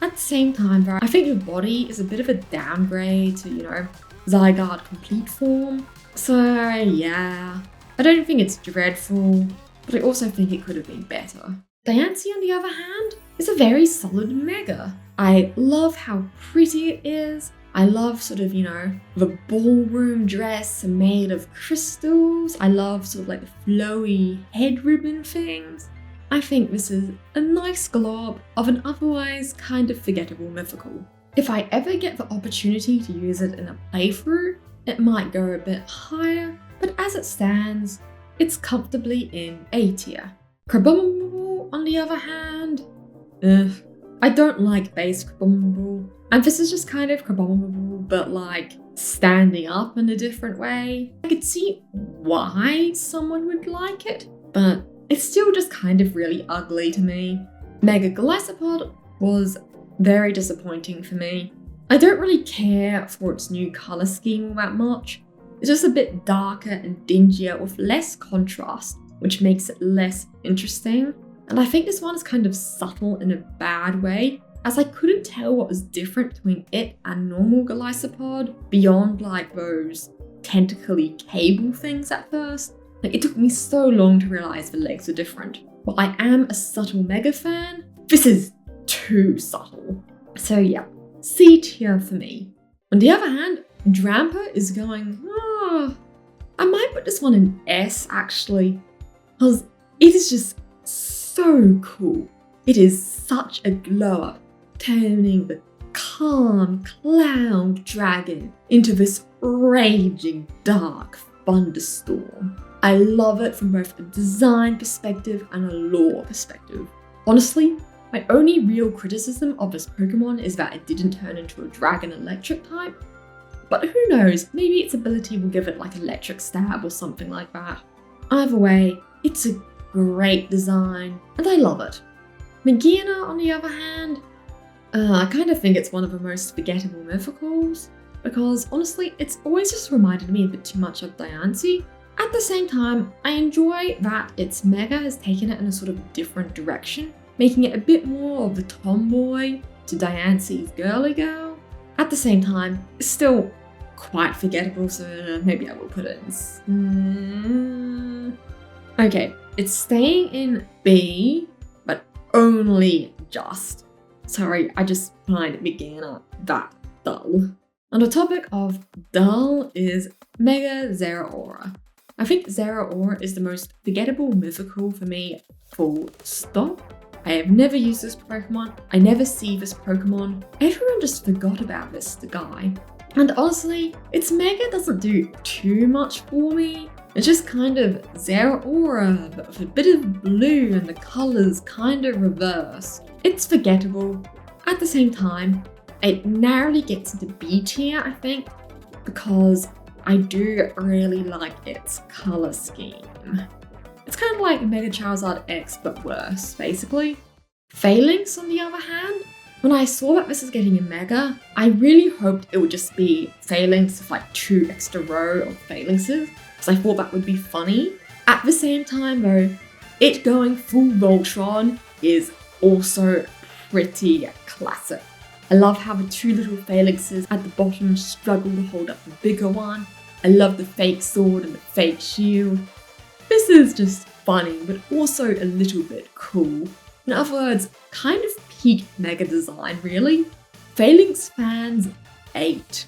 At the same time, though, I think the body is a bit of a downgrade to, you know, Zygarde complete form. So yeah, I don't think it's dreadful, but I also think it could have been better. Diancie, on the other hand, is a very solid mega. I love how pretty it is. I love sort of, you know, the ballroom dress made of crystals. I love sort of like the flowy head ribbon things. I think this is a nice glob of an otherwise kind of forgettable mythical. If I ever get the opportunity to use it in a playthrough, it might go a bit higher, but as it stands, it's comfortably in A tier. Crabominable, on the other hand, I don't like base Crabominable, and this is just kind of Crabominable, but like standing up in a different way. I could see why someone would like it, but it's still just kind of really ugly to me. Mega Glycopod was very disappointing for me. I don't really care for its new colour scheme all that much. It's just a bit darker and dingier with less contrast, which makes it less interesting. And I think this one is kind of subtle in a bad way, as I couldn't tell what was different between it and normal Glycopod beyond like those tentacly cable things at first. Like, it took me so long to realise the legs were different. While I am a subtle mega fan, this is too subtle. So yeah, C tier for me. On the other hand, Drampa is going, I might put this one in S actually, because it is just so cool. It is such a glow up, turning the calm cloud dragon into this raging dark thunderstorm. I love it from both a design perspective and a lore perspective. Honestly, my only real criticism of this Pokemon is that it didn't turn into a dragon electric type. But who knows, maybe its ability will give it like electric stab or something like that. Either way, it's a great design and I love it. Magearna, on the other hand, I kind of think it's one of the most forgettable mythicals, because honestly, it's always just reminded me a bit too much of Diancie. At the same time, I enjoy that its mega has taken it in a sort of different direction, making it a bit more of the tomboy to Diancie's girly girl. At the same time, it's still quite forgettable, so maybe I will put it in. Okay, it's staying in B, but only just. Sorry, I just find Magearna that dull. On the topic of dull is Mega Zeraora. I think Zeraora is the most forgettable mythical for me, full stop. I have never used this Pokemon, I never see this Pokemon, everyone just forgot about this guy. And honestly, its mega doesn't do too much for me. It's just kind of Zeraora, but with a bit of blue and the colours kind of reversed. It's forgettable. At the same time, it narrowly gets into B tier, I think, because I do really like its colour scheme. It's kind of like Mega Charizard X, but worse, basically. Phalanx, on the other hand, when I saw that this is getting a Mega, I really hoped it would just be Phalanx with like 2 extra row of Phalanxes, because I thought that would be funny. At the same time though, it going full Voltron is also pretty classic. I love how the 2 little phalanxes at the bottom struggle to hold up the bigger one. I love the fake sword and the fake shield. This is just funny, but also a little bit cool. In other words, kind of peak mega design, really. Phalanx fans 8.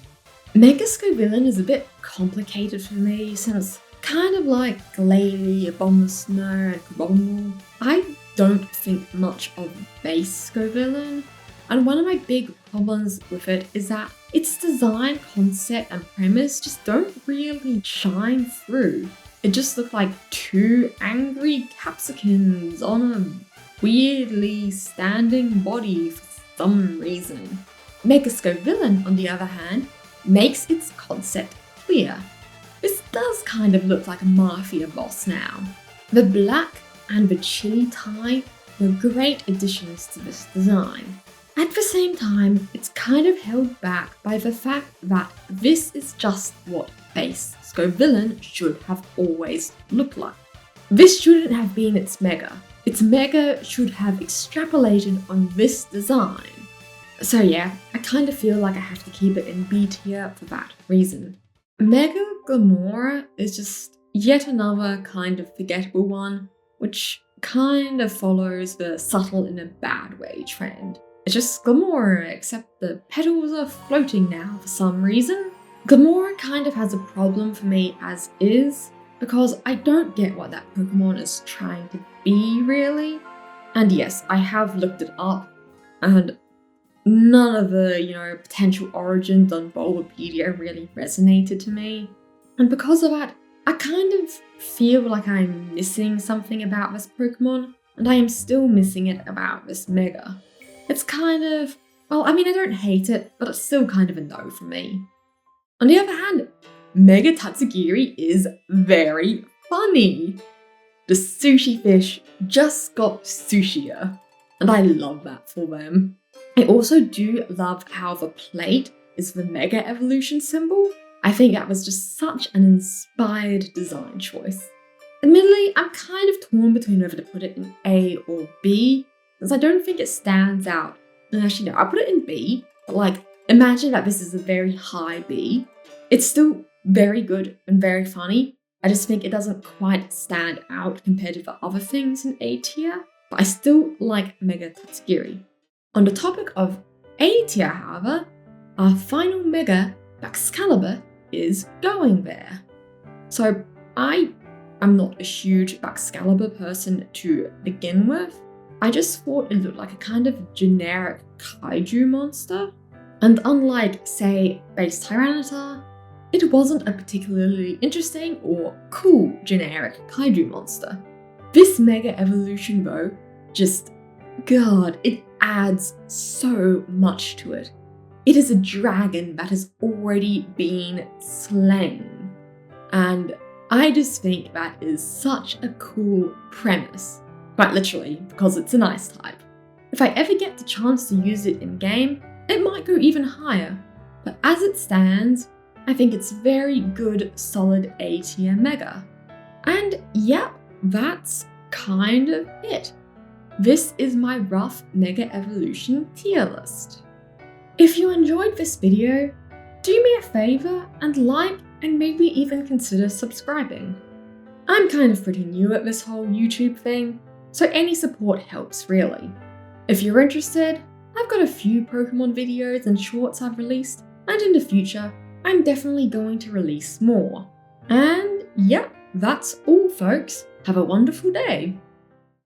Mega Scovillain is a bit complicated for me, since kind of like Glalie, Abomasnow, and Crabominable, I don't think much of base Scovillain. And one of my big problems with it is that its design, concept, and premise just don't really shine through. It just looked like 2 angry capsicums on a weirdly standing body for some reason. Mega Scovillain, on the other hand, makes its concept clear. This does kind of look like a mafia boss now. The black and the chili tie were great additions to this design. At the same time, it's kind of held back by the fact that this is just what base Scovillain should have always looked like. This shouldn't have been its mega. Its mega should have extrapolated on this design. So yeah, I kind of feel like I have to keep it in B tier for that reason. Mega Gamora is just yet another kind of forgettable one, which kind of follows the subtle in a bad way trend. It's just Gamora, except the petals are floating now for some reason. Gamora kind of has a problem for me as is, because I don't get what that Pokemon is trying to be really. And yes, I have looked it up, and none of the, potential origins on Bulbapedia really resonated to me. And because of that, I kind of feel like I'm missing something about this Pokemon, and I am still missing it about this Mega. It's kind of, I don't hate it, but it's still kind of a no for me. On the other hand, Mega Tatsugiri is very funny. The sushi fish just got sushier, and I love that for them. I also do love how the plate is the Mega Evolution symbol. I think that was just such an inspired design choice. Admittedly, I'm kind of torn between whether to put it in A or B, since I don't think it stands out. And actually, no, I'll put it in B, but imagine that this is a very high B. It's still very good and very funny. I just think it doesn't quite stand out compared to the other things in A tier, but I still like Mega Tatsugiri. On the topic of A tier, however, our final Mega, Baxcalibur, is going there. So I am not a huge Baxcalibur person to begin with. I just thought it looked like a kind of generic kaiju monster. And unlike, say, base Tyranitar, it wasn't a particularly interesting or cool generic kaiju monster. This Mega Evolution though, it adds so much to it. It is a dragon that has already been slain. And I just think that is such a cool premise. Quite literally, because it's an ice type. If I ever get the chance to use it in game, it might go even higher. But as it stands, I think it's very good, solid A tier Mega. And yep, that's kind of it. This is my rough Mega Evolution tier list. If you enjoyed this video, do me a favour and like and maybe even consider subscribing. I'm kind of pretty new at this whole YouTube thing, so any support helps really. If you're interested, I've got a few Pokemon videos and shorts I've released, and in the future, I'm definitely going to release more. And yep, that's all folks. Have a wonderful day.